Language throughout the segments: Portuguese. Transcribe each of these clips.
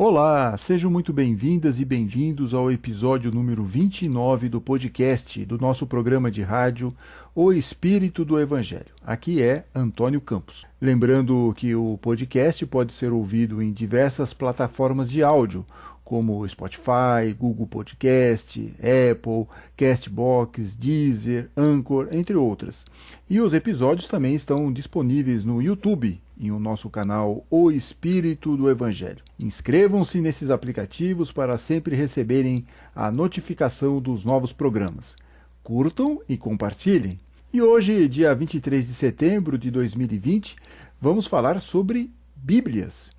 Olá, sejam muito bem-vindas e bem-vindos ao episódio número 29 do podcast do nosso programa de rádio O Espírito do Evangelho. Aqui é Antônio Campos. Lembrando que o podcast pode ser ouvido em diversas plataformas de áudio, como Spotify, Google Podcast, Apple, Castbox, Deezer, Anchor, entre outras. E os episódios também estão disponíveis no YouTube, em o nosso canal O Espírito do Evangelho. Inscrevam-se nesses aplicativos para sempre receberem a notificação dos novos programas. Curtam e compartilhem. E hoje, dia 23 de setembro de 2020, vamos falar sobre Bíblias.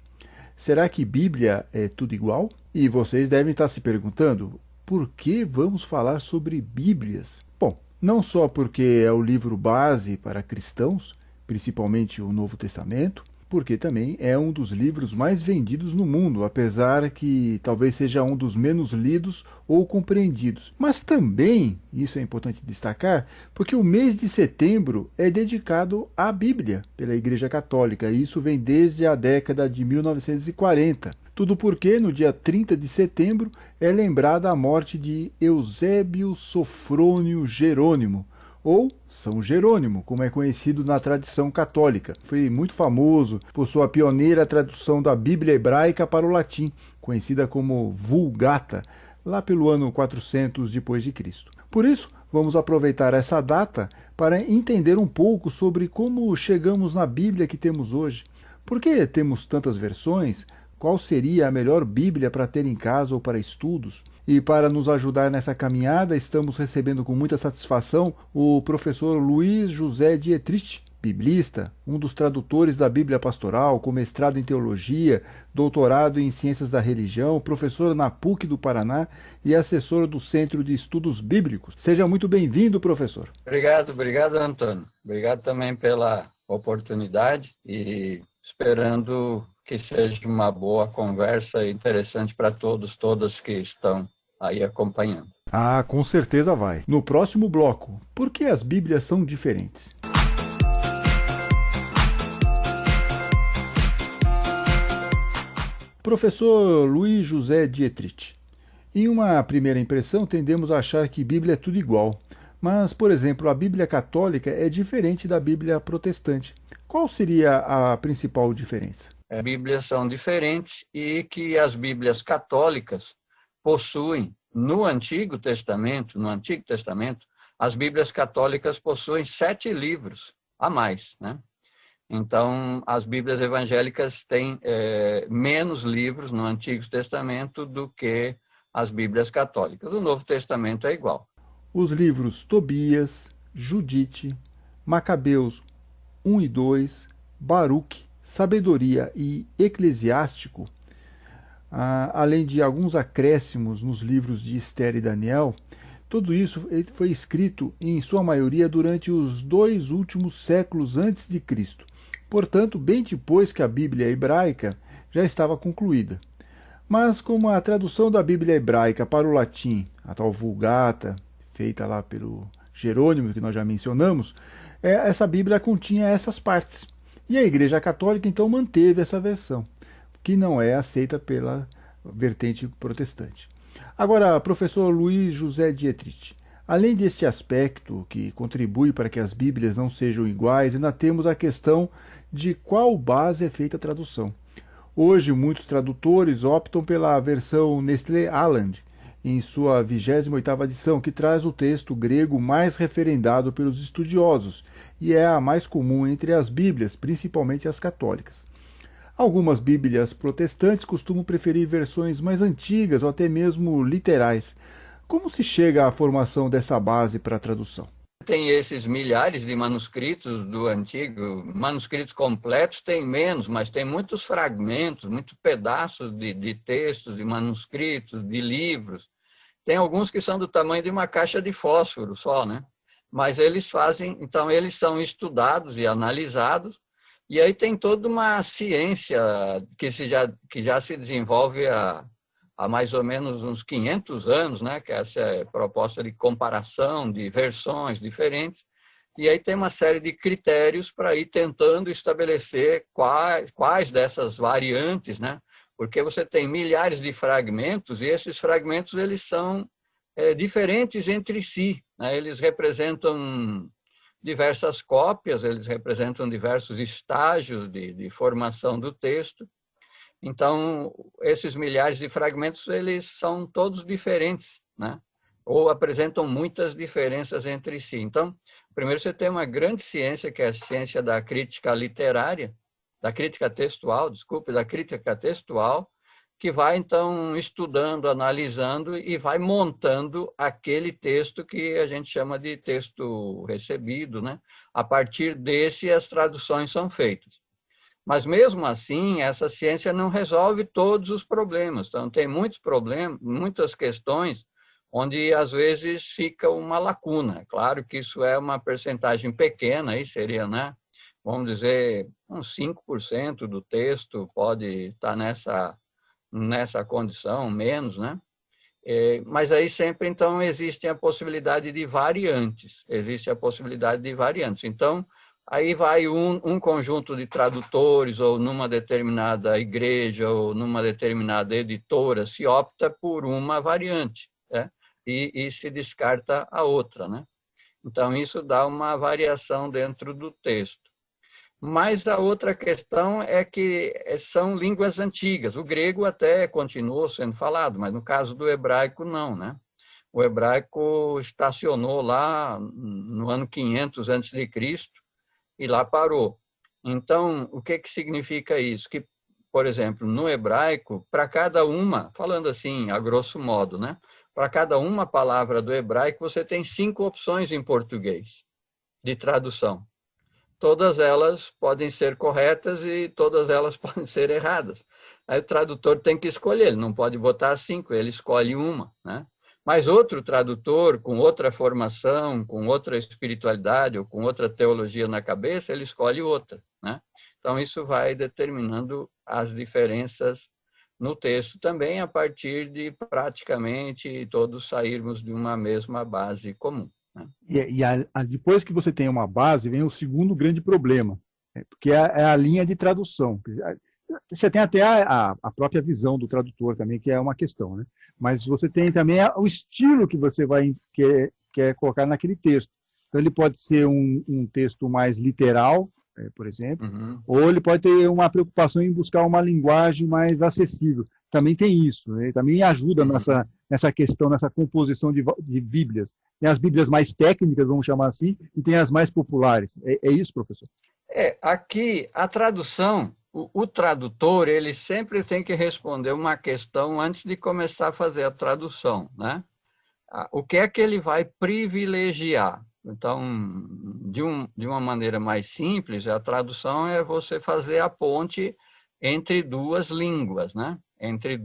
Será que Bíblia é tudo igual? E vocês devem estar se perguntando, por que vamos falar sobre Bíblias? Bom, não só porque é o livro base para cristãos, principalmente o Novo Testamento, porque também é um dos livros mais vendidos no mundo, apesar que talvez seja um dos menos lidos ou compreendidos. Mas também, isso é importante destacar, porque o mês de setembro é dedicado à Bíblia pela Igreja Católica, e isso vem desde a década de 1940. Tudo porque no dia 30 de setembro é lembrada a morte de Eusébio Sofrônio Jerônimo, ou São Jerônimo, como é conhecido na tradição católica. Foi muito famoso por sua pioneira tradução da Bíblia hebraica para o latim, conhecida como Vulgata, lá pelo ano 400 depois de Cristo. Por isso, vamos aproveitar essa data para entender um pouco sobre como chegamos na Bíblia que temos hoje. Por que temos tantas versões? Qual seria a melhor Bíblia para ter em casa ou para estudos? E para nos ajudar nessa caminhada, estamos recebendo com muita satisfação o professor Luiz José Dietrich, biblista, um dos tradutores da Bíblia Pastoral, com mestrado em Teologia, doutorado em Ciências da Religião, professor na PUC do Paraná e assessor do Centro de Estudos Bíblicos. Seja muito bem-vindo, professor. Obrigado, Antônio. Obrigado também pela oportunidade e esperando que seja uma boa conversa interessante para todas que estão aí acompanhando. Ah, com certeza vai. No próximo bloco, por que as Bíblias são diferentes? Professor Luiz José Dietrich. Em uma primeira impressão, tendemos a achar que Bíblia é tudo igual. Mas, por exemplo, a Bíblia católica é diferente da Bíblia protestante. Qual seria a principal diferença? As Bíblias são diferentes e que as Bíblias católicas possuem, no Antigo Testamento, as Bíblias católicas possuem 7 livros a mais, né? Então, as Bíblias evangélicas têm menos livros no Antigo Testamento do que as Bíblias católicas. O Novo Testamento é igual. Os livros Tobias, Judite, Macabeus 1 e 2, Baruque, Sabedoria e Eclesiástico, além de alguns acréscimos nos livros de Esther e Daniel, tudo isso foi escrito, em sua maioria, durante os 2 últimos séculos antes de Cristo. Portanto, bem depois que a Bíblia hebraica já estava concluída. Mas como a tradução da Bíblia hebraica para o latim, a tal Vulgata, feita lá pelo Jerônimo, que nós já mencionamos, essa Bíblia continha essas partes. E a Igreja Católica, então, manteve essa versão, que não é aceita pela vertente protestante. Agora, professor Luiz José Dietrich, além desse aspecto que contribui para que as Bíblias não sejam iguais, ainda temos a questão de qual base é feita a tradução. Hoje, muitos tradutores optam pela versão Nestlé Aland, em sua 28ª edição, que traz o texto grego mais referendado pelos estudiosos, e é a mais comum entre as Bíblias, principalmente as católicas. Algumas Bíblias protestantes costumam preferir versões mais antigas ou até mesmo literais. Como se chega à formação dessa base para a tradução? Tem esses milhares de manuscritos do Antigo, manuscritos completos tem menos, mas tem muitos fragmentos, muitos pedaços de textos, de manuscritos, de livros. Tem alguns que são do tamanho de uma caixa de fósforo só, né? Mas eles são estudados e analisados, e aí tem toda uma ciência que já se desenvolve há mais ou menos uns 500 anos, né? Que essa é a proposta de comparação de versões diferentes, e aí tem uma série de critérios para ir tentando estabelecer quais dessas variantes, né, porque você tem milhares de fragmentos e esses fragmentos eles são diferentes entre si, né? Eles representam diversas cópias, eles representam diversos estágios de formação do texto. Então, esses milhares de fragmentos, eles são todos diferentes, né? Ou apresentam muitas diferenças entre si. Então, primeiro você tem uma grande ciência, que é a ciência da crítica literária, da crítica textual, que vai, então, estudando, analisando e vai montando aquele texto que a gente chama de texto recebido, né? A partir desse, as traduções são feitas. Mas, mesmo assim, essa ciência não resolve todos os problemas. Então, tem muitos problemas, muitas questões onde, às vezes, fica uma lacuna. Claro que isso é uma percentagem pequena, aí seria, né? Vamos dizer, uns 5% do texto pode estar nessa condição, menos, né? Mas aí sempre, então, existe a possibilidade de variantes. Então, aí vai um conjunto de tradutores, ou numa determinada igreja, ou numa determinada editora, se opta por uma variante, né? E se descarta a outra, né? Então, isso dá uma variação dentro do texto. Mas a outra questão é que são línguas antigas. O grego até continuou sendo falado, mas no caso do hebraico, não, né? O hebraico estacionou lá no ano 500 a.C. e lá parou. Então, o que significa isso? Que, por exemplo, no hebraico, para cada uma, falando assim, a grosso modo, né? Para cada uma palavra do hebraico, você tem 5 opções em português de tradução. Todas elas podem ser corretas e todas elas podem ser erradas. Aí o tradutor tem que escolher, ele não pode botar 5, ele escolhe uma, né? Mas outro tradutor, com outra formação, com outra espiritualidade ou com outra teologia na cabeça, ele escolhe outra, né? Então, isso vai determinando as diferenças no texto também, a partir de praticamente todos sairmos de uma mesma base comum. Depois que você tem uma base, vem o segundo grande problema, que é a linha de tradução. Você tem até a própria visão do tradutor também, que é uma questão, né? Mas você tem também o estilo que você quer colocar naquele texto. Então, ele pode ser um texto mais literal, por exemplo, ou ele pode ter uma preocupação em buscar uma linguagem mais acessível. Também tem isso, né? Também ajuda nessa questão, nessa composição de Bíblias. Tem as Bíblias mais técnicas, vamos chamar assim, e tem as mais populares. É isso, professor? Aqui, a tradução, o tradutor, ele sempre tem que responder uma questão antes de começar a fazer a tradução, né? O que é que ele vai privilegiar? Então, de uma maneira mais simples, a tradução é você fazer a ponte entre duas línguas, né? Entre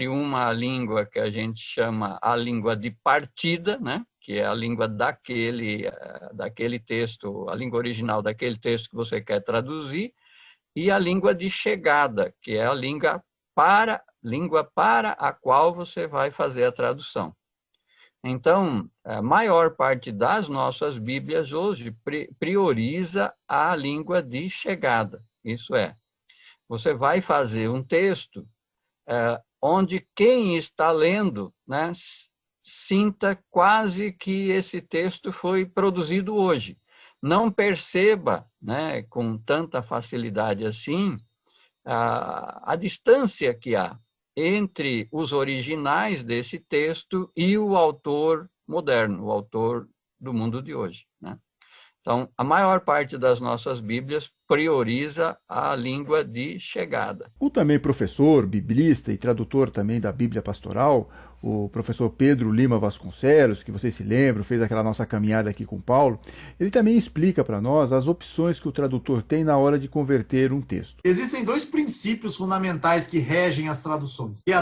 uma língua que a gente chama a língua de partida, né? Que é a língua daquele texto, a língua original daquele texto que você quer traduzir, e a língua de chegada, que é a língua para a qual você vai fazer a tradução. Então, a maior parte das nossas Bíblias hoje prioriza a língua de chegada. Isso é, você vai fazer um texto onde quem está lendo, né, sinta quase que esse texto foi produzido hoje. Não perceba, né, com tanta facilidade assim a distância que há entre os originais desse texto e o autor moderno, o autor do mundo de hoje, né? Então, a maior parte das nossas Bíblias prioriza a língua de chegada. O também professor, biblista e tradutor também da Bíblia Pastoral, o professor Pedro Lima Vasconcelos, que vocês se lembram, fez aquela nossa caminhada aqui com Paulo, ele também explica para nós as opções que o tradutor tem na hora de converter um texto. Existem 2 princípios fundamentais que regem as traduções, que é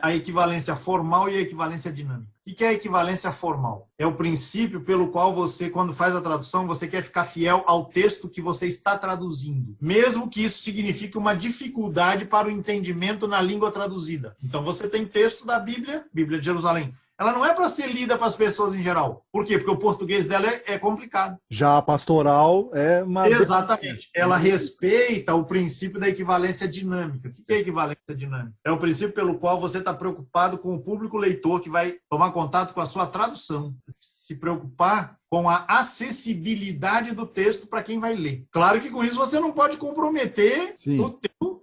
a equivalência formal e a equivalência dinâmica. O que é a equivalência formal? É o princípio pelo qual você, quando faz a tradução, você quer ficar fiel ao texto que você está traduzindo, mesmo que isso signifique uma dificuldade para o entendimento na língua traduzida. Então, você tem texto da Bíblia, Bíblia de Jerusalém, Ela não é para ser lida para as pessoas em geral. Por quê? Porque o português dela é complicado. Já a pastoral é uma... Exatamente. Ela respeita o princípio da equivalência dinâmica. O que é equivalência dinâmica? É o princípio pelo qual você está preocupado com o público leitor que vai tomar contato com a sua tradução. Se preocupar com a acessibilidade do texto para quem vai ler. Claro que com isso você não pode comprometer o teu,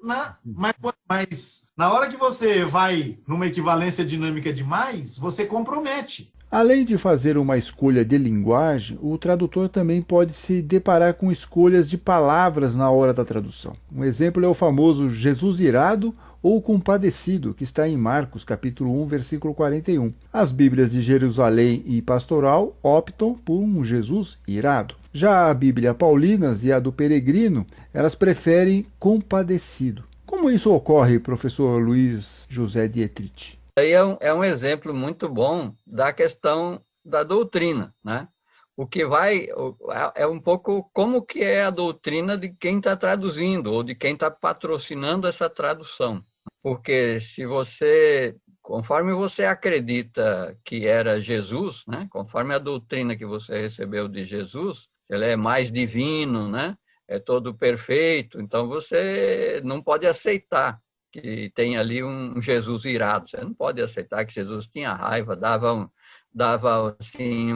mas na hora que você vai numa equivalência dinâmica demais, você compromete. Além de fazer uma escolha de linguagem, o tradutor também pode se deparar com escolhas de palavras na hora da tradução. Um exemplo é o famoso Jesus irado ou compadecido, que está em Marcos, capítulo 1, versículo 41. As Bíblias de Jerusalém e Pastoral optam por um Jesus irado. Já a Bíblia Paulinas e a do Peregrino, elas preferem compadecido. Como isso ocorre, professor Luiz José Dietrich? Aí é um exemplo muito bom da questão da doutrina, né? O que é um pouco como que é a doutrina de quem está traduzindo ou de quem está patrocinando essa tradução. Porque conforme você acredita que era Jesus, né? Conforme a doutrina que você recebeu de Jesus, ele é mais divino, né? É todo perfeito, então você não pode aceitar que tem ali um Jesus irado. Você não pode aceitar que Jesus tinha raiva, dava assim,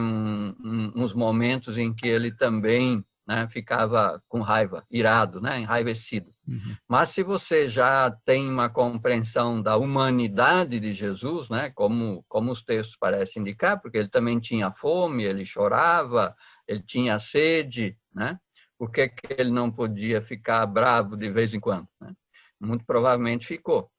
uns momentos em que ele também, né, ficava com raiva, irado, né, enraivecido. Uhum. Mas se você já tem uma compreensão da humanidade de Jesus, né, como os textos parecem indicar, porque ele também tinha fome, ele chorava, ele tinha sede, né? Por que ele não podia ficar bravo de vez em quando, né? Muito provavelmente ficou.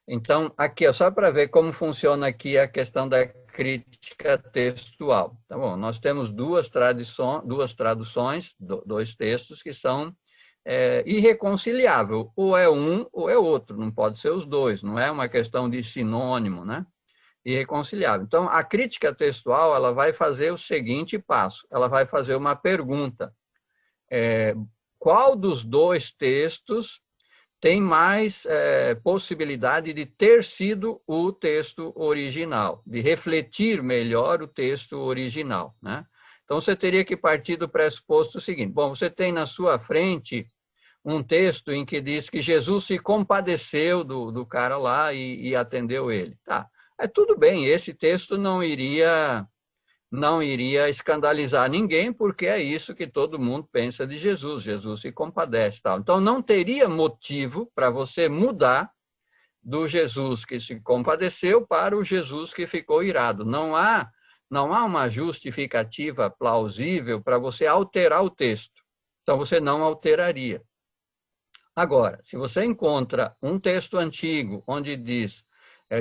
Então, aqui, só para ver como funciona aqui a questão da crítica textual. Tá bom, nós temos duas traduções, dois textos que são irreconciliáveis. Ou é um ou é outro, não pode ser os dois, não é uma questão de sinônimo, né? Irreconciliável. Então, a crítica textual, ela vai fazer o seguinte passo, ela vai fazer uma pergunta. Qual dos dois textos tem mais possibilidade de ter sido o texto original, de refletir melhor o texto original, né? Então, você teria que partir do pressuposto seguinte. Bom, você tem na sua frente um texto em que diz que Jesus se compadeceu do cara lá e atendeu ele. Tá, tudo bem, esse texto não iria escandalizar ninguém, porque é isso que todo mundo pensa de Jesus. Jesus se compadece. Tal. Então, não teria motivo para você mudar do Jesus que se compadeceu para o Jesus que ficou irado. Não há uma justificativa plausível para você alterar o texto. Então, você não alteraria. Agora, se você encontra um texto antigo onde diz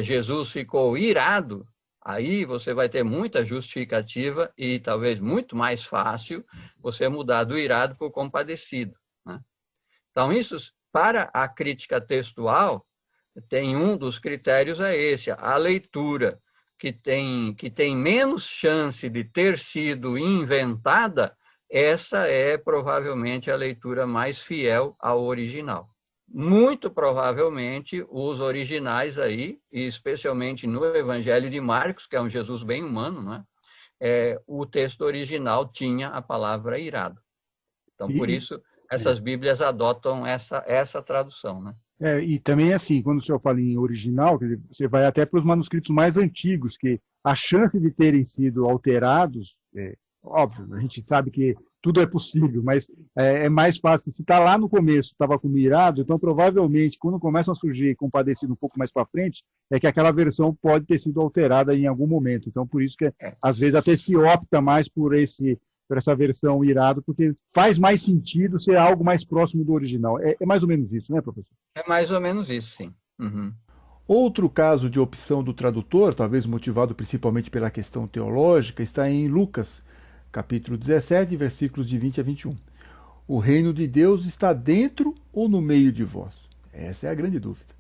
Jesus ficou irado, aí você vai ter muita justificativa e talvez muito mais fácil você mudar do irado para o compadecido, né? Então, isso, para a crítica textual, tem um dos critérios esse, a leitura que tem menos chance de ter sido inventada, essa é provavelmente a leitura mais fiel ao original. Muito provavelmente, os originais aí, e especialmente no Evangelho de Marcos, que é um Jesus bem humano, né? O texto original tinha a palavra irado. Então, por isso, essas Bíblias adotam essa tradução, né? E também, assim, quando o senhor fala em original, quer dizer, você vai até para os manuscritos mais antigos, que a chance de terem sido alterados, óbvio, a gente sabe que tudo é possível, mas é mais fácil. Se está lá no começo, estava como irado, então provavelmente, quando começam a surgir compadecido um pouco mais para frente, é que aquela versão pode ter sido alterada em algum momento. Então, por isso que, às vezes, até se opta mais por essa versão irado, porque faz mais sentido ser algo mais próximo do original. É mais ou menos isso, né, professor? É mais ou menos isso, sim. Uhum. Outro caso de opção do tradutor, talvez motivado principalmente pela questão teológica, está em Lucas, capítulo 17, versículos de 20 a 21. O reino de Deus está dentro ou no meio de vós? Essa é a grande dúvida.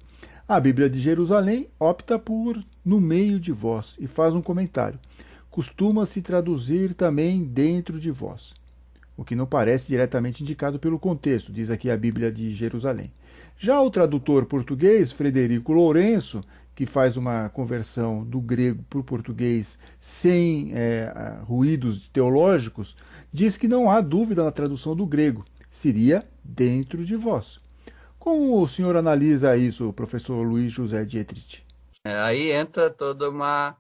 A Bíblia de Jerusalém opta por no meio de vós e faz um comentário. Costuma-se traduzir também dentro de vós, o que não parece diretamente indicado pelo contexto, diz aqui a Bíblia de Jerusalém. Já o tradutor português, Frederico Lourenço, que faz uma conversão do grego para o português sem ruídos teológicos, diz que não há dúvida na tradução do grego, seria dentro de vós. Como o senhor analisa isso, professor Luiz José Dietrich? Aí entra toda uma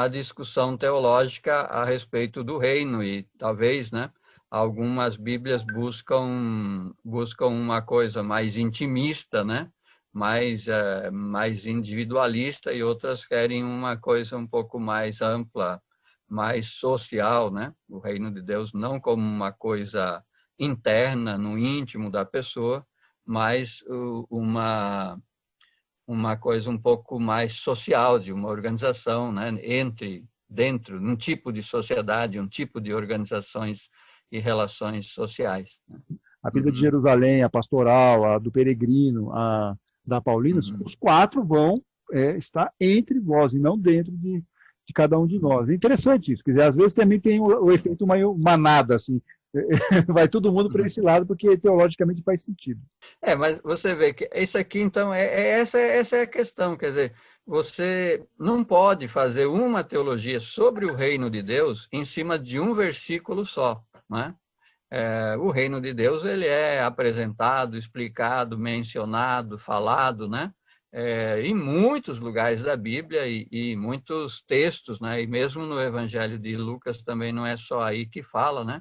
discussão teológica a respeito do reino e talvez, né, algumas Bíblias buscam uma coisa mais intimista, né, mais individualista, e outras querem uma coisa um pouco mais ampla, mais social, né, o reino de Deus não como uma coisa interna, no íntimo da pessoa, mas uma coisa um pouco mais social, de uma organização, né, dentro, num tipo de sociedade, um tipo de organizações e relações sociais. A Bíblia de Jerusalém, a pastoral, a do peregrino, a da Paulina, os 4 vão estar entre vós e não dentro de cada um de nós. É interessante isso, quer dizer, às vezes também tem o efeito manada, assim, vai todo mundo para esse lado, porque teologicamente faz sentido. Mas você vê que isso aqui, então, essa é a questão, quer dizer, você não pode fazer uma teologia sobre o reino de Deus em cima de um versículo só, né? O reino de Deus, ele é apresentado, explicado, mencionado, falado, né? Em muitos lugares da Bíblia e muitos textos, né? E mesmo no Evangelho de Lucas também não é só aí que fala, né?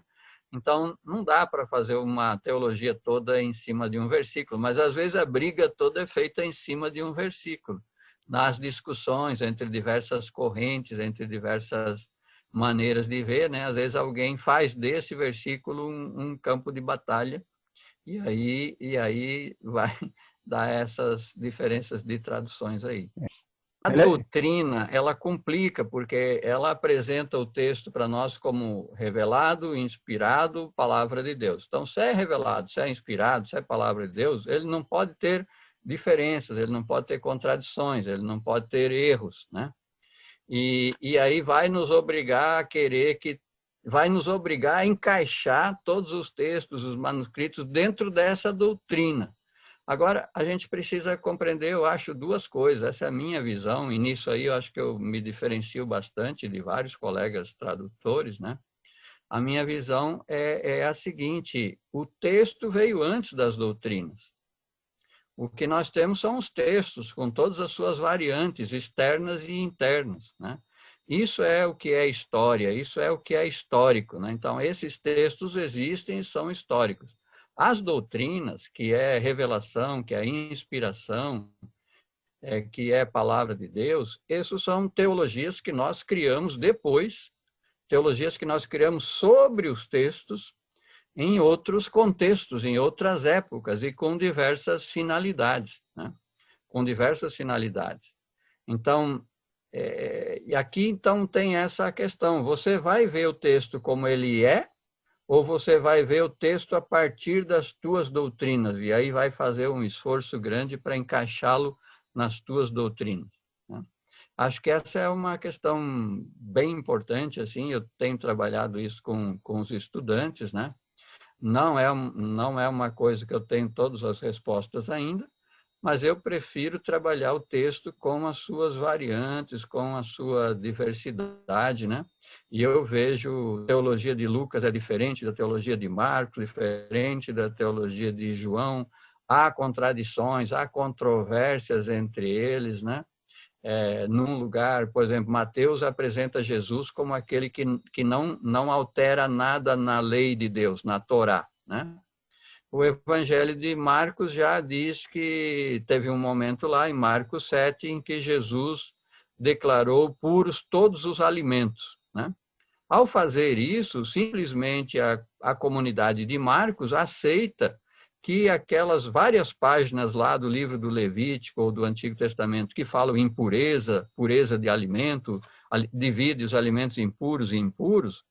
Então, não dá para fazer uma teologia toda em cima de um versículo, mas às vezes a briga toda é feita em cima de um versículo, nas discussões entre diversas correntes, entre diversas maneiras de ver, né? Às vezes alguém faz desse versículo um campo de batalha, e aí vai dar essas diferenças de traduções aí. A doutrina, ela complica, porque ela apresenta o texto para nós como revelado, inspirado, palavra de Deus. Então, se é revelado, se é inspirado, se é palavra de Deus, ele não pode ter diferenças, ele não pode ter contradições, ele não pode ter erros, né? E aí vai nos obrigar vai nos obrigar a encaixar todos os textos, os manuscritos, dentro dessa doutrina. Agora, a gente precisa compreender, eu acho, 2 coisas. Essa é a minha visão, e nisso aí eu acho que eu me diferencio bastante de vários colegas tradutores, né? A minha visão é a seguinte: o texto veio antes das doutrinas. O que nós temos são os textos, com todas as suas variantes, externas e internas, né? Isso é o que é história, isso é o que é histórico, né? Então, esses textos existem e são históricos. As doutrinas, que é revelação, que é inspiração, que é palavra de Deus, essas são teologias que nós criamos depois, teologias que nós criamos sobre os textos, em outros contextos, em outras épocas e com diversas finalidades, né? Com diversas finalidades. Então, e aqui então tem essa questão, você vai ver o texto como ele é, ou você vai ver o texto a partir das tuas doutrinas, e aí vai fazer um esforço grande para encaixá-lo nas tuas doutrinas, né? Acho que essa é uma questão bem importante, assim, eu tenho trabalhado isso com os estudantes, né? Não é uma coisa que eu tenho todas as respostas ainda, mas eu prefiro trabalhar o texto com as suas variantes, com a sua diversidade, né? E eu vejo a teologia de Lucas é diferente da teologia de Marcos, diferente da teologia de João. Há contradições, há controvérsias entre eles, né? Num lugar, por exemplo, Mateus apresenta Jesus como aquele que não altera nada na lei de Deus, na Torá, né? O Evangelho de Marcos já diz que teve um momento lá, em Marcos 7, em que Jesus declarou puros todos os alimentos, né? Ao fazer isso, simplesmente a comunidade de Marcos aceita que aquelas várias páginas lá do livro do Levítico ou do Antigo Testamento que falam em pureza de alimento, divide os alimentos em puros e impuros,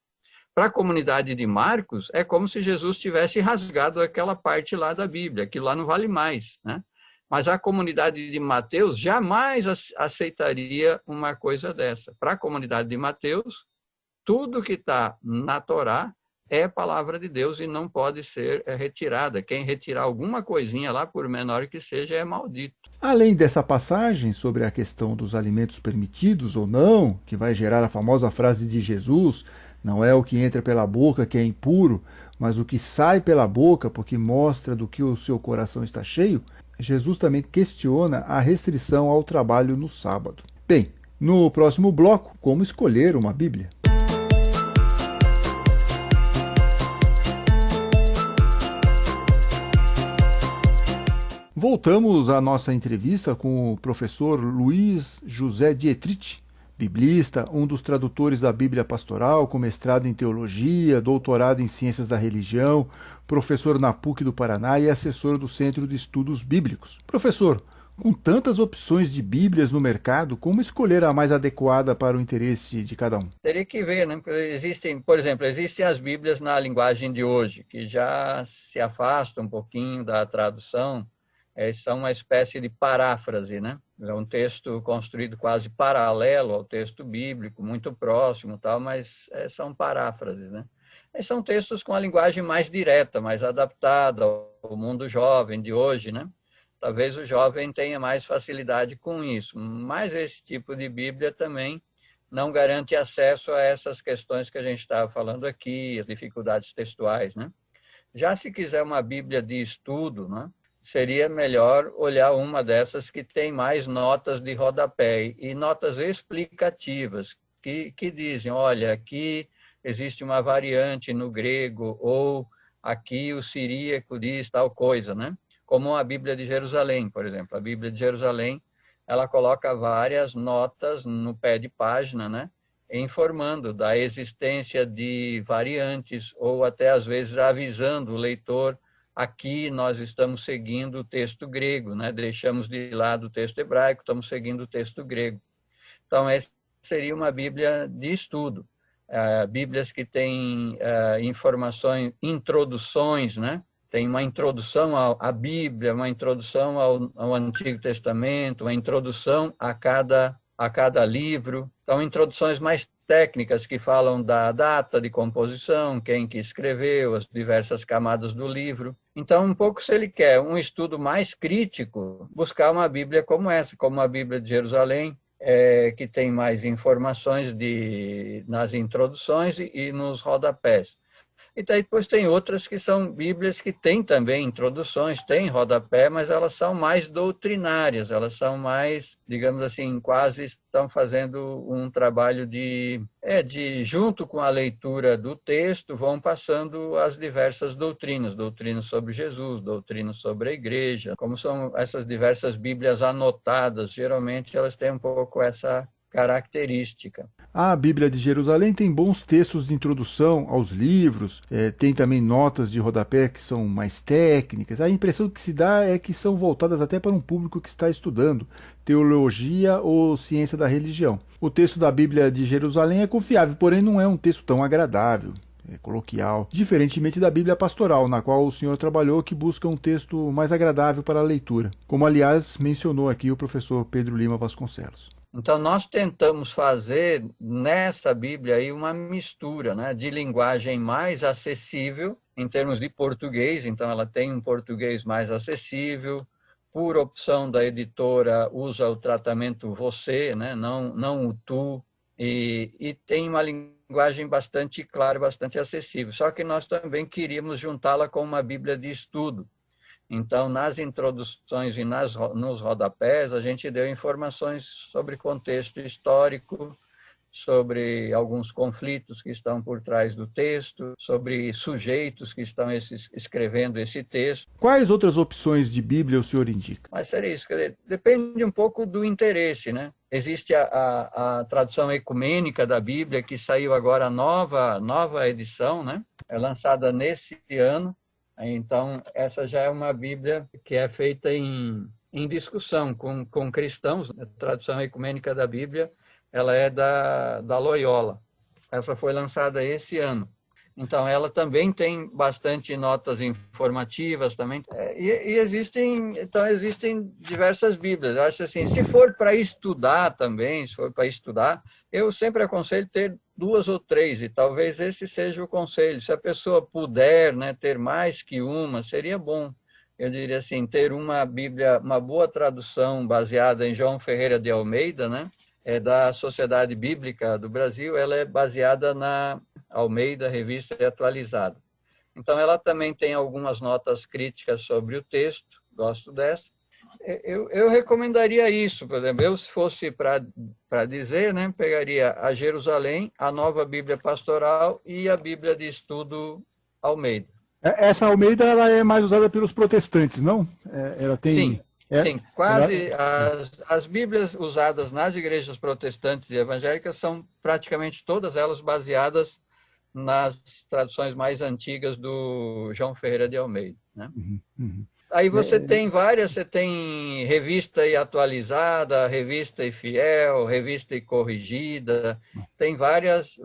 para a comunidade de Marcos é como se Jesus tivesse rasgado aquela parte lá da Bíblia, que lá não vale mais, né? Mas a comunidade de Mateus jamais aceitaria uma coisa dessa. Para a comunidade de Mateus, tudo que está na Torá é palavra de Deus e não pode ser retirada. Quem retirar alguma coisinha lá, por menor que seja, é maldito. Além dessa passagem sobre a questão dos alimentos permitidos ou não, que vai gerar a famosa frase de Jesus, não é o que entra pela boca que é impuro, mas o que sai pela boca, porque mostra do que o seu coração está cheio, Jesus também questiona a restrição ao trabalho no sábado. Bem, no próximo bloco, como escolher uma Bíblia. Voltamos à nossa entrevista com o professor Luiz José Dietrich, biblista, um dos tradutores da Bíblia Pastoral, com mestrado em teologia, doutorado em ciências da religião, professor na PUC do Paraná e assessor do Centro de Estudos Bíblicos. Professor, com tantas opções de Bíblias no mercado, como escolher a mais adequada para o interesse de cada um? Teria que ver, né? Existem, por exemplo, existem as Bíblias na linguagem de hoje, que já se afastam um pouquinho da tradução. São uma espécie de paráfrase, né? É um texto construído quase paralelo ao texto bíblico, muito próximo, tal, mas são paráfrases, né? São textos com a linguagem mais direta, mais adaptada ao mundo jovem de hoje, né? Talvez o jovem tenha mais facilidade com isso, mas esse tipo de Bíblia também não garante acesso a essas questões que a gente estava falando aqui, as dificuldades textuais, né? Já se quiser uma Bíblia de estudo, né? Seria melhor olhar uma dessas que tem mais notas de rodapé e notas explicativas, que dizem, olha, aqui existe uma variante no grego, ou aqui o siríaco diz tal coisa, né? Como a Bíblia de Jerusalém, por exemplo. A Bíblia de Jerusalém, ela coloca várias notas no pé de página, né? Informando da existência de variantes, ou até às vezes avisando o leitor. Aqui nós estamos seguindo o texto grego, né? Deixamos de lado o texto hebraico, estamos seguindo o texto grego. Então, essa seria uma Bíblia de estudo. Bíblias que têm informações, introduções, né? Tem uma introdução à Bíblia, uma introdução ao Antigo Testamento, uma introdução a cada livro. Então, introduções mais técnicas que falam da data de composição, quem que escreveu, as diversas camadas do livro. Então, um pouco, se ele quer um estudo mais crítico, buscar uma Bíblia como essa, como a Bíblia de Jerusalém, que tem mais informações nas introduções e nos rodapés. E daí depois tem outras que são Bíblias que têm também introduções, têm rodapé, mas elas são mais doutrinárias, elas são mais, digamos assim, quase estão fazendo um trabalho junto com a leitura do texto, vão passando as diversas doutrinas sobre Jesus, doutrinas sobre a igreja. Como são essas diversas Bíblias anotadas, geralmente elas têm um pouco essa característica. A Bíblia de Jerusalém tem bons textos de introdução aos livros, tem também notas de rodapé que são mais técnicas. A impressão que se dá é que são voltadas até para um público que está estudando teologia ou ciência da religião. O texto da Bíblia de Jerusalém é confiável, porém não é um texto tão agradável, coloquial, diferentemente da Bíblia Pastoral, na qual o senhor trabalhou, que busca um texto mais agradável para a leitura, como aliás mencionou aqui o professor Pedro Lima Vasconcelos. Então, nós tentamos fazer nessa Bíblia aí uma mistura, né, de linguagem mais acessível, em termos de português, então ela tem um português mais acessível, por opção da editora, usa o tratamento você, né, não o tu, e tem uma linguagem bastante clara, bastante acessível. Só que nós também queríamos juntá-la com uma Bíblia de estudo. Então, nas introduções e nos rodapés, a gente deu informações sobre contexto histórico, sobre alguns conflitos que estão por trás do texto, sobre sujeitos que estão escrevendo esse texto. Quais outras opções de Bíblia o senhor indica? Mas seria isso, quer dizer, depende um pouco do interesse, né? Existe a tradução ecumênica da Bíblia, que saiu agora a nova edição, né? É lançada nesse ano. Então, essa já é uma Bíblia que é feita em discussão com cristãos. A tradução ecumênica da Bíblia, ela é da Loyola. Essa foi lançada esse ano. Então, ela também tem bastante notas informativas também. Existem diversas Bíblias. Eu acho assim, se for para estudar também, eu sempre aconselho ter 2 ou 3, e talvez esse seja o conselho. Se a pessoa puder, né, ter mais que uma, seria bom. Eu diria assim, ter uma Bíblia, uma boa tradução baseada em João Ferreira de Almeida, né, da Sociedade Bíblica do Brasil, ela é baseada na Almeida, Revista e Atualizada. Então, ela também tem algumas notas críticas sobre o texto, gosto dessa. Eu recomendaria isso, por exemplo, eu se fosse para dizer, né, pegaria a Jerusalém, a Nova Bíblia Pastoral e a Bíblia de Estudo Almeida. Essa Almeida ela é mais usada pelos protestantes, não? Ela tem... Sim. Sim, quase as Bíblias usadas nas igrejas protestantes e evangélicas são praticamente todas elas baseadas nas traduções mais antigas do João Ferreira de Almeida, né? Aí você tem várias, você tem Revista e Atualizada, Revista e Fiel, Revista e Corrigida, tem várias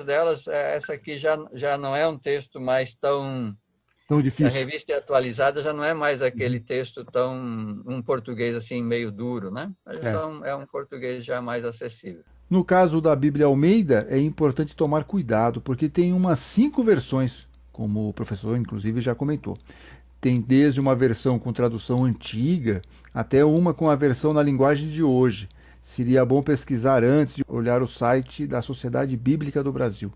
delas. Essa aqui já não é um texto mais tão difícil. A Revista Atualizada já não é mais aquele texto um português assim meio duro, né? Então, é um português já mais acessível. No caso da Bíblia Almeida, é importante tomar cuidado, porque tem umas 5 versões, como o professor inclusive já comentou. Tem desde uma versão com tradução antiga, até uma com a versão na linguagem de hoje. Seria bom pesquisar antes de olhar o site da Sociedade Bíblica do Brasil.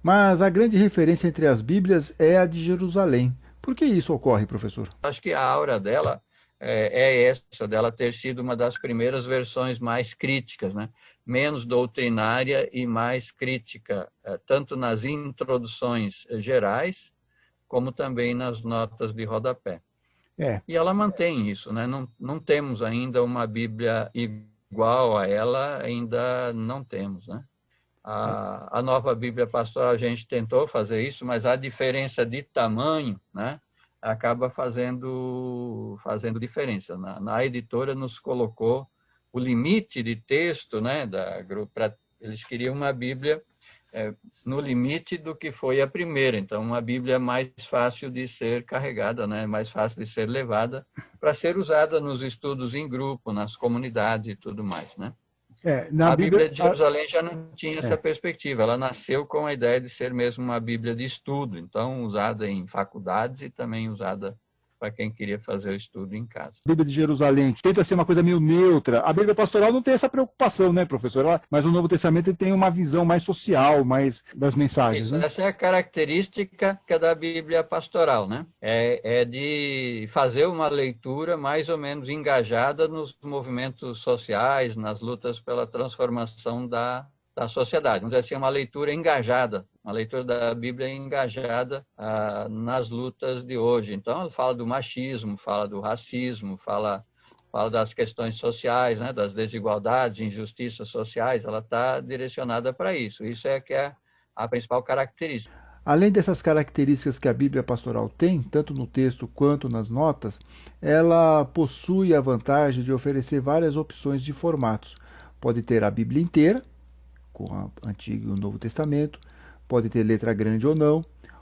Mas a grande referência entre as Bíblias é a de Jerusalém. Por que isso ocorre, professor? Acho que a aura dela é essa, dela ter sido uma das primeiras versões mais críticas, né? Menos doutrinária e mais crítica, tanto nas introduções gerais, como também nas notas de rodapé. E ela mantém isso, né? Não temos ainda uma Bíblia igual a ela, ainda não temos, né? A Nova Bíblia Pastoral, a gente tentou fazer isso, mas a diferença de tamanho, né, acaba fazendo diferença. Na editora nos colocou o limite de texto, né, eles queriam uma Bíblia no limite do que foi a primeira. Então, uma Bíblia mais fácil de ser carregada, né, mais fácil de ser levada para ser usada nos estudos em grupo, nas comunidades e tudo mais, né? A Bíblia de Jerusalém já não tinha essa perspectiva. Ela nasceu com a ideia de ser mesmo uma Bíblia de estudo, então usada em faculdades e também usada para quem queria fazer o estudo em casa. A Bíblia de Jerusalém tenta ser uma coisa meio neutra. A Bíblia Pastoral não tem essa preocupação, né, professor? Mas o Novo Testamento tem uma visão mais social, mais das mensagens. Né? Essa é a característica da Bíblia Pastoral, né? É de fazer uma leitura mais ou menos engajada nos movimentos sociais, nas lutas pela transformação da sociedade. Vamos dizer assim, uma leitura engajada, uma leitura da Bíblia engajada nas lutas de hoje. Então, fala do machismo, fala do racismo, fala das questões sociais, né, das desigualdades, injustiças sociais. Ela está direcionada para isso. Isso é que é a principal característica. Além dessas características que a Bíblia Pastoral tem, tanto no texto quanto nas notas, ela possui a vantagem de oferecer várias opções de formatos. Pode ter a Bíblia inteira, com o Antigo e o Novo Testamento, pode ter letra grande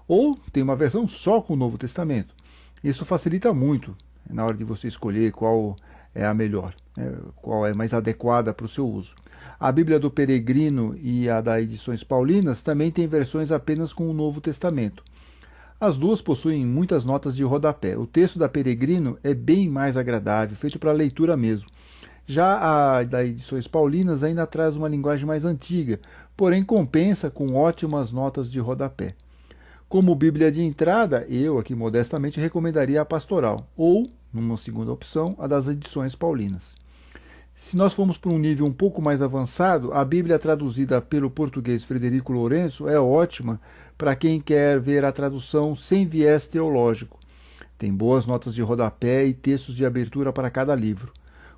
ou tem uma versão só com o Novo Testamento. Isso facilita muito na hora de você escolher qual é a melhor, né, qual é mais adequada para o seu uso. A Bíblia do Peregrino e a da Edições Paulinas também tem versões apenas com o Novo Testamento. As duas possuem muitas notas de rodapé. O texto da Peregrino é bem mais agradável, feito para leitura mesmo. Já a da Edições Paulinas ainda traz uma linguagem mais antiga, porém compensa com ótimas notas de rodapé. Como Bíblia de entrada, eu aqui modestamente recomendaria a Pastoral, ou, numa segunda opção, a das Edições Paulinas. Se nós formos para um nível um pouco mais avançado, a Bíblia traduzida pelo português Frederico Lourenço é ótima para quem quer ver a tradução sem viés teológico. Tem boas notas de rodapé e textos de abertura para cada livro.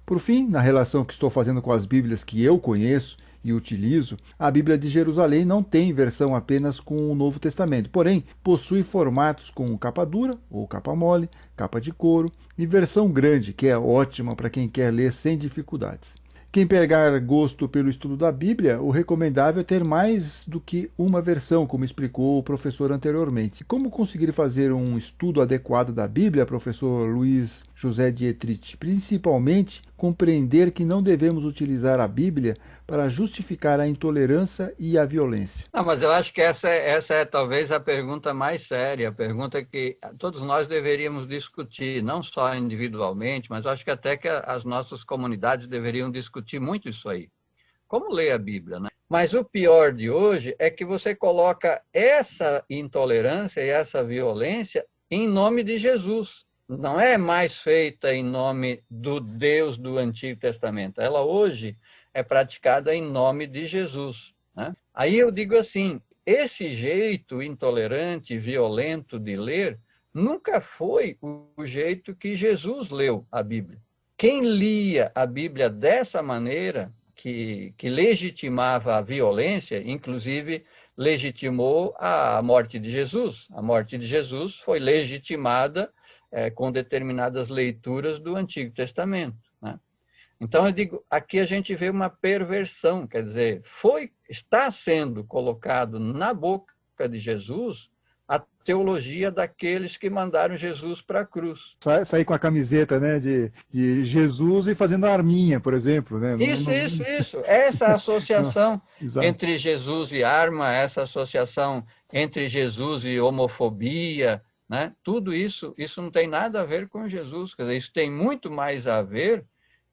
Por fim, na relação que estou fazendo com as Bíblias que eu conheço e utilizo, a Bíblia de Jerusalém não tem versão apenas com o Novo Testamento, porém possui formatos com capa dura ou capa mole, capa de couro e versão grande, que é ótima para quem quer ler sem dificuldades. Quem pegar gosto pelo estudo da Bíblia, o recomendável é ter mais do que uma versão, como explicou o professor anteriormente. Como conseguir fazer um estudo adequado da Bíblia, professor Luiz José Dietrich? Principalmente, compreender que não devemos utilizar a Bíblia para justificar a intolerância e a violência. Não, mas eu acho que essa é talvez a pergunta mais séria, a pergunta que todos nós deveríamos discutir, não só individualmente, mas eu acho que até que as nossas comunidades deveriam discutir muito isso aí. Como ler a Bíblia, né? Mas o pior de hoje é que você coloca essa intolerância e essa violência em nome de Jesus. Não é mais feita em nome do Deus do Antigo Testamento. Ela hoje é praticada em nome de Jesus, né? Aí eu digo assim, esse jeito intolerante e violento de ler nunca foi o jeito que Jesus leu a Bíblia. Quem lia a Bíblia dessa maneira, que legitimava a violência, inclusive legitimou a morte de Jesus. A morte de Jesus foi legitimada com determinadas leituras do Antigo Testamento, né? Então, eu digo, aqui a gente vê uma perversão, quer dizer, está sendo colocado na boca de Jesus a teologia daqueles que mandaram Jesus para a cruz. Sair com a camiseta, né, de Jesus e fazendo a arminha, por exemplo, né? Isso. Essa associação Exato. entre Jesus e arma, essa associação entre Jesus e homofobia, né? Tudo isso não tem nada a ver com Jesus. Quer dizer, isso tem muito mais a ver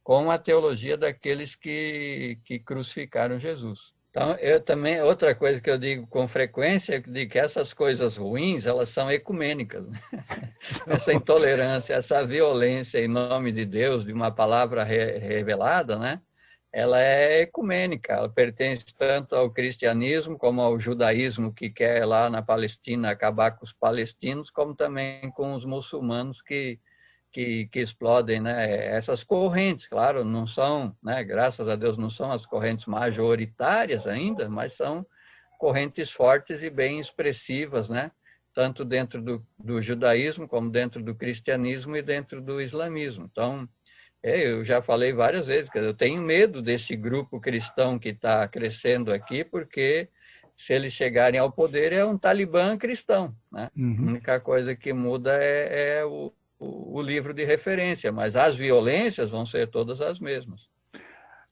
com a teologia daqueles que crucificaram Jesus. Então, eu também, outra coisa que eu digo com frequência, é que essas coisas ruins, elas são ecumênicas. Essa intolerância, essa violência em nome de Deus, de uma palavra revelada, né? Ela é ecumênica, ela pertence tanto ao cristianismo como ao judaísmo, que quer lá na Palestina acabar com os palestinos, como também com os muçulmanos que explodem, né? Essas correntes, claro, não são, né? Graças a Deus, não são as correntes majoritárias ainda, mas são correntes fortes e bem expressivas, né? Tanto dentro do judaísmo, como dentro do cristianismo e dentro do islamismo. Então, eu já falei várias vezes que eu tenho medo desse grupo cristão que está crescendo aqui, porque se eles chegarem ao poder é um talibã cristão, né? Uhum. A única coisa que muda é o livro de referência, mas as violências vão ser todas as mesmas.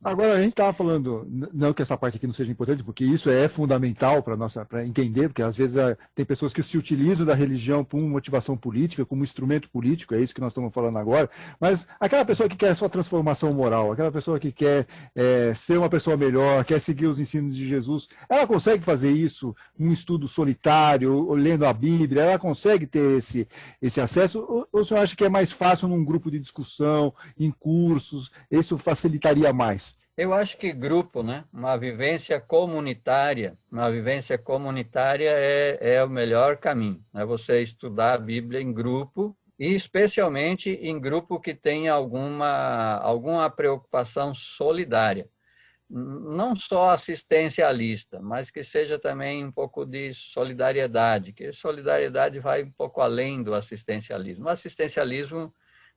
Agora, a gente estava falando, não que essa parte aqui não seja importante, porque isso é fundamental para entender, porque às vezes tem pessoas que se utilizam da religião por uma motivação política, como instrumento político, é isso que nós estamos falando agora, mas aquela pessoa que quer sua transformação moral, aquela pessoa que quer ser uma pessoa melhor, quer seguir os ensinos de Jesus, ela consegue fazer isso num estudo solitário, ou lendo a Bíblia, ela consegue ter esse acesso, ou o senhor acha que é mais fácil num grupo de discussão, em cursos, isso facilitaria mais? Eu acho que grupo, né? Uma vivência comunitária é o melhor caminho, né? Você estudar a Bíblia em grupo, e especialmente em grupo que tenha alguma preocupação solidária. Não só assistencialista, mas que seja também um pouco de solidariedade, que solidariedade vai um pouco além do assistencialismo. O assistencialismo,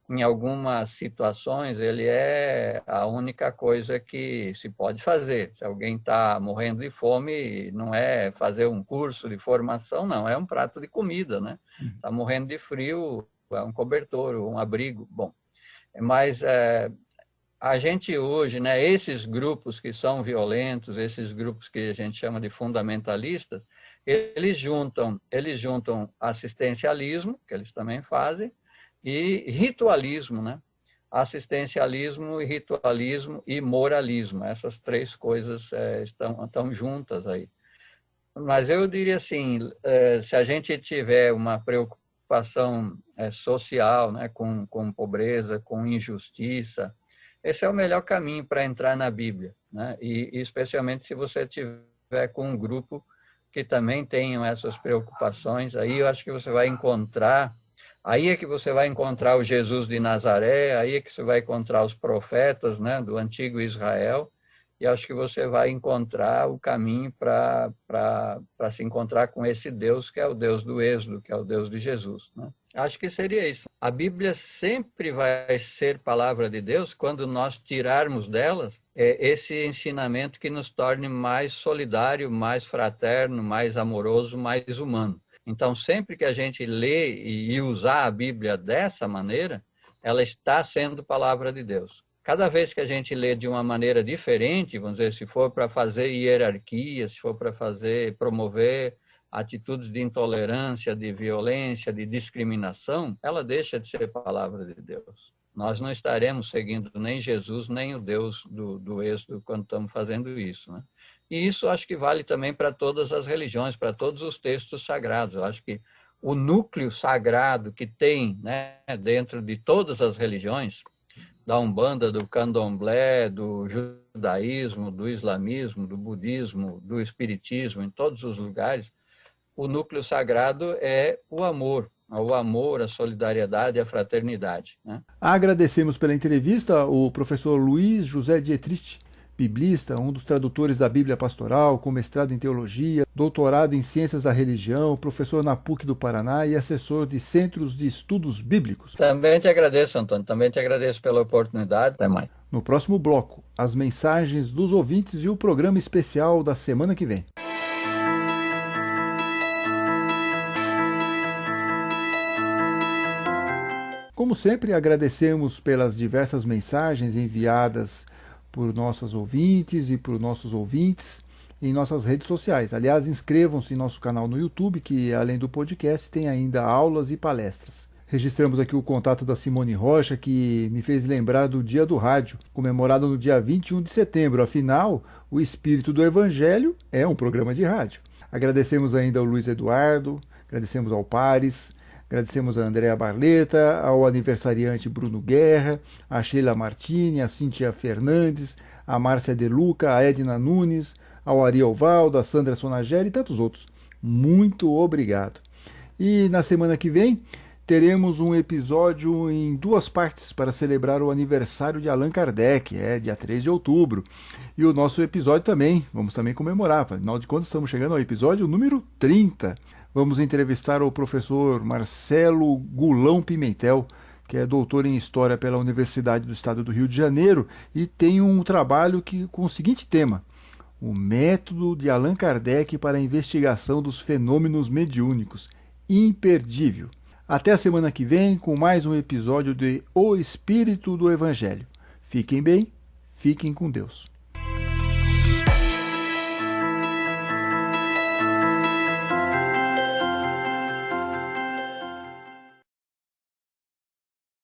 em algumas situações, ele é a única coisa que se pode fazer. Se alguém está morrendo de fome, não é fazer um curso de formação, não, é um prato de comida, né? Está morrendo de frio, é um cobertor, um abrigo. Bom, mas a gente hoje, né, esses grupos que são violentos, esses grupos que a gente chama de fundamentalistas, eles juntam assistencialismo, que eles também fazem, e ritualismo, né? Assistencialismo e ritualismo e moralismo. Essas três coisas estão juntas aí. Mas eu diria assim, se a gente tiver uma preocupação social, né, com pobreza, com injustiça, esse é o melhor caminho para entrar na Bíblia, né? E especialmente se você tiver com um grupo que também tenham essas preocupações, aí eu acho que você vai encontrar. Aí é que você vai encontrar o Jesus de Nazaré, aí é que você vai encontrar os profetas, né, do antigo Israel, e acho que você vai encontrar o caminho para se encontrar com esse Deus, que é o Deus do Êxodo, que é o Deus de Jesus, né? Acho que seria isso. A Bíblia sempre vai ser palavra de Deus quando nós tirarmos dela esse ensinamento que nos torne mais solidário, mais fraterno, mais amoroso, mais humano. Então, sempre que a gente lê e usar a Bíblia dessa maneira, ela está sendo palavra de Deus. Cada vez que a gente lê de uma maneira diferente, vamos dizer, se for para fazer hierarquia, se for para promover atitudes de intolerância, de violência, de discriminação, ela deixa de ser palavra de Deus. Nós não estaremos seguindo nem Jesus, nem o Deus do Êxodo quando estamos fazendo isso, né? E isso acho que vale também para todas as religiões, para todos os textos sagrados. Eu acho que o núcleo sagrado que tem, né, dentro de todas as religiões, da Umbanda, do Candomblé, do judaísmo, do islamismo, do budismo, do espiritismo, em todos os lugares, o núcleo sagrado é o amor, a solidariedade e a fraternidade, né? Agradecemos pela entrevista o professor Luiz José Dietrich, biblista, um dos tradutores da Bíblia Pastoral, com mestrado em teologia, doutorado em ciências da religião, professor na PUC do Paraná e assessor de centros de estudos bíblicos. Também te agradeço, Antônio, também te agradeço pela oportunidade. Até mais. No próximo bloco, as mensagens dos ouvintes e o programa especial da semana que vem. Como sempre, agradecemos pelas diversas mensagens enviadas por nossos ouvintes e por nossos ouvintes em nossas redes sociais. Aliás, inscrevam-se em nosso canal no YouTube, que além do podcast tem ainda aulas e palestras. Registramos aqui o contato da Simone Rocha, que me fez lembrar do Dia do Rádio, comemorado no dia 21 de setembro. Afinal, o Espírito do Evangelho é um programa de rádio. Agradecemos ainda ao Luiz Eduardo, agradecemos ao Pares, agradecemos a Andréa Barleta, ao aniversariante Bruno Guerra, a Sheila Martini, a Cíntia Fernandes, a Márcia De Luca, a Edna Nunes, ao Ariel Valdo, a Sandra Sonageri e tantos outros. Muito obrigado. E na semana que vem teremos um episódio em 2 partes para celebrar o aniversário de Allan Kardec, dia 3 de outubro. E o nosso episódio também, vamos também comemorar, afinal de contas estamos chegando ao episódio número 30. Vamos entrevistar o professor Marcelo Gulão Pimentel, que é doutor em História pela Universidade do Estado do Rio de Janeiro e tem um trabalho com o seguinte tema: o método de Allan Kardec para a investigação dos fenômenos mediúnicos. Imperdível. Até a semana que vem com mais um episódio de O Espírito do Evangelho. Fiquem bem, fiquem com Deus.